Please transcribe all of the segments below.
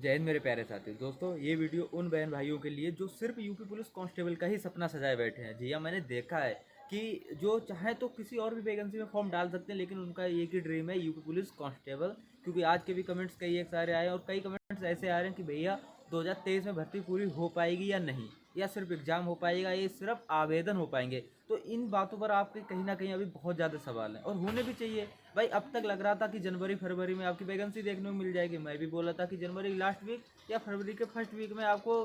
जय हिंद मेरे प्यारे साथियों। दोस्तों, ये वीडियो उन बहन भाइयों के लिए जो सिर्फ यूपी पुलिस कांस्टेबल का ही सपना सजाए बैठे हैं। जी हाँ, मैंने देखा है कि जो चाहे तो किसी और भी वैकेंसी में फॉर्म डाल सकते हैं, लेकिन उनका एक ही ड्रीम है यूपी पुलिस कांस्टेबल। क्योंकि आज के भी कमेंट्स कई एक सारे आए और कई कमेंट्स ऐसे आ रहे हैं कि भैया 2023 में भर्ती पूरी हो पाएगी या नहीं, या सिर्फ एग्जाम हो पाएगा, ये सिर्फ आवेदन हो पाएंगे। तो इन बातों पर आपके कहीं ना कहीं अभी बहुत ज़्यादा सवाल हैं और होने भी चाहिए। भाई, अब तक लग रहा था कि जनवरी फरवरी में आपकी वैकेंसी देखने को मिल जाएगी। मैं भी बोला था कि जनवरी लास्ट वीक या फरवरी के फर्स्ट वीक में आपको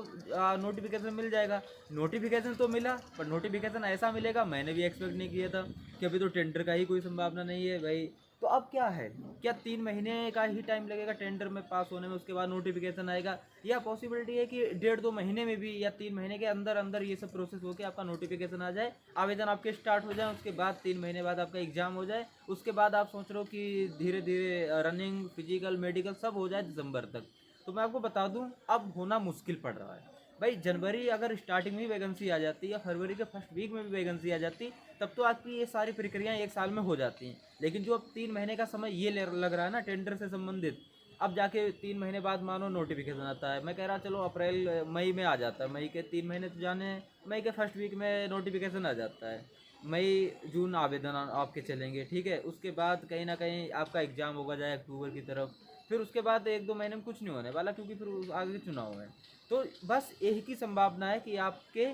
नोटिफिकेशन मिल जाएगा। नोटिफिकेशन तो मिला, पर नोटिफिकेशन ऐसा मिलेगा मैंने भी एक्सपेक्ट नहीं किया था कि अभी तो टेंडर का ही कोई संभावना नहीं है भाई। तो अब क्या है, क्या 3 महीने का ही टाइम लगेगा टेंडर में पास होने में, उसके बाद नोटिफिकेशन आएगा? या पॉसिबिलिटी है कि 1.5-2 महीने में भी या 3 महीने के अंदर अंदर ये सब प्रोसेस होकर आपका नोटिफिकेशन आ जाए, आवेदन आपके स्टार्ट हो जाए, उसके बाद 3 महीने बाद आपका एग्जाम हो जाए, उसके बाद आप सोच रहे हो कि धीरे धीरे रनिंग फिजिकल मेडिकल सब हो जाए दिसंबर तक। तो मैं आपको बता दूं, अब होना मुश्किल पड़ रहा है। भाई, जनवरी अगर स्टार्टिंग में ही वैकेंसी आ जाती या फरवरी के फर्स्ट वीक में भी वैकेंसी आ जाती, तब तो आपकी ये सारी प्रक्रियाएं एक साल में हो जाती हैं। लेकिन जो अब 3 महीने का समय ये लग रहा है ना टेंडर से संबंधित, अब जाके 3 महीने बाद मानो नोटिफिकेशन आता है। मैं कह रहा चलो अप्रैल मई में आ जाता है, मई के 3 महीने तो जाने हैं, मई के फर्स्ट वीक में नोटिफिकेशन आ जाता है। मई जून आवेदन आपके चलेंगे, ठीक है। उसके बाद कहीं ना कहीं आपका एग्ज़ाम होगा जाए अक्टूबर की तरफ। फिर उसके बाद 1-2 महीने में कुछ नहीं होने वाला, क्योंकि फिर आगे चुनाव है। तो बस एक ही संभावना है कि आपके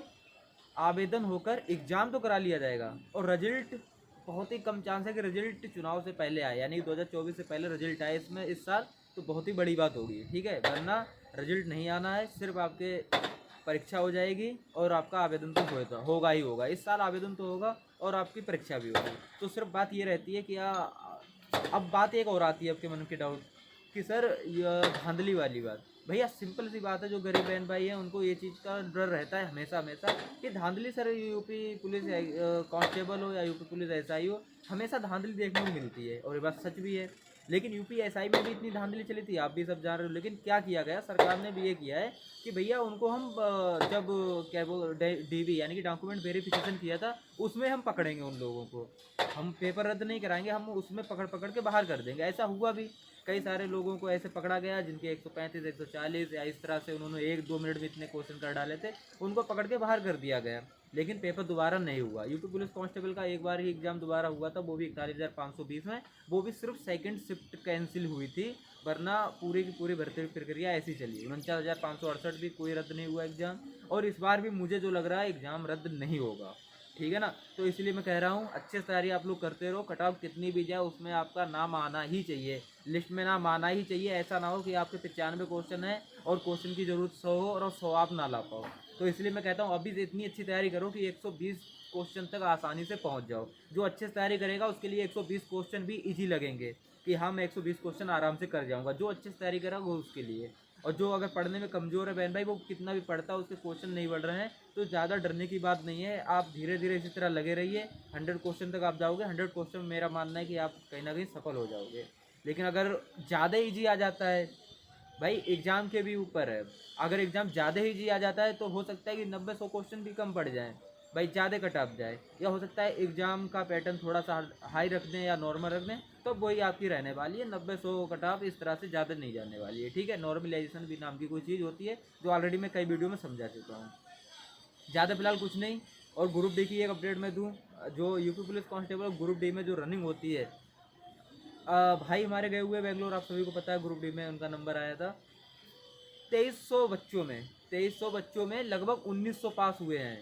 आवेदन होकर एग्ज़ाम तो करा लिया जाएगा और रिजल्ट बहुत ही कम चांस है कि रिजल्ट चुनाव से पहले आए, यानी 2024 से पहले रिजल्ट आए इसमें इस साल, तो बहुत ही बड़ी बात होगी, ठीक है। वरना रिजल्ट नहीं आना है, सिर्फ आपके परीक्षा हो जाएगी और आपका आवेदन तो होगा ही होगा। इस साल आवेदन तो होगा और आपकी परीक्षा भी होगी। तो सिर्फ बात ये रहती है कि अब बात एक और आती है आपके मन के डाउट कि सर ये धांधली वाली बात। भैया, सिंपल सी बात है, जो गरीब बहन भाई हैं उनको ये चीज़ का डर रहता है हमेशा हमेशा कि धांधली सर यूपी पुलिस कांस्टेबल हो या यूपी पुलिस एसआई हो, हमेशा धांधली देखने को मिलती है और ये बात सच भी है। लेकिन यूपी एसआई में भी इतनी धांधली चली थी, आप भी सब जान रहे हो। लेकिन क्या किया गया, सरकार ने भी ये किया है कि भैया उनको हम जब क्या वो डीवी यानी कि डॉक्यूमेंट वेरिफिकेशन किया था, उसमें हम पकड़ेंगे उन लोगों को। हम पेपर रद्द नहीं कराएंगे, हम उसमें पकड़ पकड़ के बाहर कर देंगे। ऐसा हुआ भी, कई सारे लोगों को ऐसे पकड़ा गया जिनके 135 140 या इस तरह से उन्होंने 1-2 मिनट में इतने क्वेश्चन कर डाले थे, उनको पकड़ के बाहर कर दिया गया। लेकिन पेपर दोबारा नहीं हुआ। यूपी पुलिस कांस्टेबल का एक बार ही एग्जाम दोबारा हुआ था, वो भी 41,520 में। वो भी सिर्फ सेकंड शिफ्ट कैंसिल हुई थी, वरना पूरी की पूरी भर्ती प्रक्रिया ऐसी चली। 49,568 भी कोई रद्द नहीं हुआ एग्जाम। और इस बार भी मुझे जो लग रहा है एग्जाम रद्द नहीं होगा, ठीक है ना। तो इसलिए मैं कह रहा हूँ अच्छे से तैयारी आप लोग करते रहो। कट ऑफ कितनी भी जाए उसमें आपका नाम आना ही चाहिए, लिस्ट में नाम आना ही चाहिए। ऐसा ना हो कि आपके 95 क्वेश्चन है और क्वेश्चन की ज़रूरत 100 हो और 100 आप ना ला पाओ। तो इसलिए मैं कहता हूँ अभी से इतनी अच्छी तैयारी करो कि 120 क्वेश्चन तक आसानी से पहुँच जाओ। जो अच्छे से तैयारी करेगा उसके लिए 120 क्वेश्चन भी ईजी लगेंगे कि हाँ, मैं 120 क्वेश्चन आराम से कर जाऊँगा। जो अच्छे से तैयारी करेगा वो उसके लिए। और जो अगर पढ़ने में कमज़ोर है बहन भाई, वो कितना भी पढ़ता है उसके क्वेश्चन नहीं बढ़ रहे हैं, तो ज़्यादा डरने की बात नहीं है। आप धीरे धीरे इसी तरह लगे रहिए, 100 क्वेश्चन तक आप जाओगे। 100 क्वेश्चन मेरा मानना है कि आप कहीं ना कहीं सफल हो जाओगे। लेकिन अगर ज़्यादा ईजी आ जाता है, भाई एग्ज़ाम के भी ऊपर है, अगर एग्ज़ाम ज़्यादा ईजी आ जाता है तो हो सकता है कि 90-100 क्वेश्चन भी कम पड़ जाएँ, भाई ज़्यादा कट ऑफ जाए। या हो सकता है एग्ज़ाम का पैटर्न थोड़ा सा हाई रख दें या नॉर्मल रख दें, तो वही आपकी रहने वाली है। 90-100 कट ऑफ इस तरह से ज़्यादा नहीं जाने वाली है, ठीक है। नॉर्मलाइजेशन भी नाम की कोई चीज़ होती है, जो ऑलरेडी मैं कई वीडियो में समझा चुका हूँ। ज़्यादा फिलहाल कुछ नहीं। और ग्रुप डी की एक अपडेट मैं दूँ, जो UP police constable group D में जो रनिंग होती है, भाई हमारे गए हुए बेंगलोर, आप सभी को पता है, ग्रुप डी में उनका नंबर आया था। 2300 बच्चों में लगभग 1900 पास हुए हैं।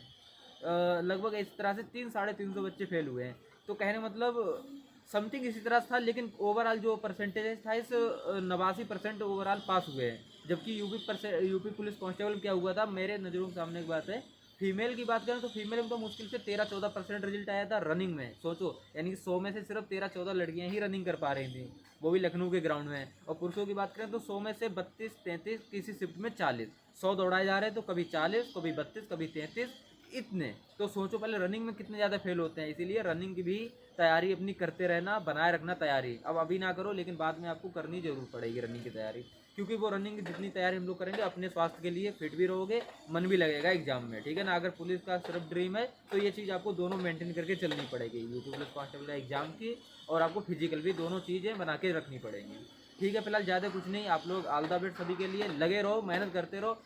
लगभग इस तरह से 300-350 बच्चे फेल हुए हैं। तो कहने मतलब समथिंग इसी तरह था, लेकिन ओवरऑल जो परसेंटेज था इस 89% ओवरऑल पास हुए हैं। जबकि यूपी पुलिस कांस्टेबल क्या हुआ था, मेरे नज़रों के सामने की बात है। फीमेल की बात करें तो फीमेल में तो मुश्किल से 13-14% रिजल्ट आया था रनिंग में, सोचो। यानी कि 100 में से सिर्फ 13-14 लड़कियां ही रनिंग कर पा रही थी, वो भी लखनऊ के ग्राउंड में। और पुरुषों की बात करें तो 100 में से 32-33, किसी शिफ्ट में 40, 100 दौड़ाए जा रहे हैं तो कभी 40, कभी 32, कभी 33, इतने। तो सोचो पहले रनिंग में कितने ज़्यादा फेल होते हैं। इसीलिए रनिंग की भी तैयारी अपनी करते रहना, बनाए रखना तैयारी। अब अभी ना करो, लेकिन बाद में आपको करनी जरूर पड़ेगी रनिंग की तैयारी, क्योंकि वो रनिंग की जितनी तैयारी हम लोग करेंगे अपने स्वास्थ्य के लिए फिट भी रहोगे, मन भी लगेगा एग्जाम में, ठीक है ना। अगर पुलिस का सिर्फ ड्रीम है तो ये चीज़ आपको दोनों मेंटेन करके चलनी पड़ेगी, यूपी पुलिस कांस्टेबल का एग्जाम की और आपको फिजिकल भी, दोनों चीज़ें बना के रखनी पड़ेंगी। ठीक है, फिलहाल ज़्यादा कुछ नहीं, आप लोग ऑल द बेस्ट सभी के लिए, लगे रहो, मेहनत करते रहो।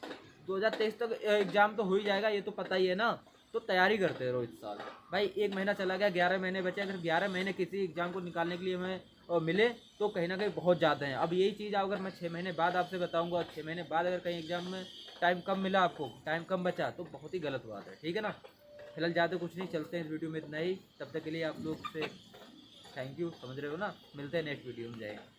2023 तक एग्ज़ाम तो हो ही जाएगा, ये तो पता ही है ना। तो तैयारी करते रहो इस साल। भाई 1 महीना चला गया, 11 महीने बचे। अगर 11 महीने किसी एग्ज़ाम को निकालने के लिए हमें मिले तो कहीं ना कहीं बहुत ज़्यादा हैं। अब यही चीज़ अगर मैं 6 महीने बाद आपसे बताऊंगा, 6 महीने बाद अगर कहीं एग्ज़ाम में टाइम कम मिला, आपको टाइम कम बचा, तो बहुत ही गलत बात है। ठीक है ना। फिलहाल ज़्यादा कुछ नहीं, चलते हैं इस वीडियो में इतना ही। तब तक के लिए आप लोग से थैंक यू, समझ रहे हो ना। मिलते हैं नेक्स्ट वीडियो में, जय हिंद।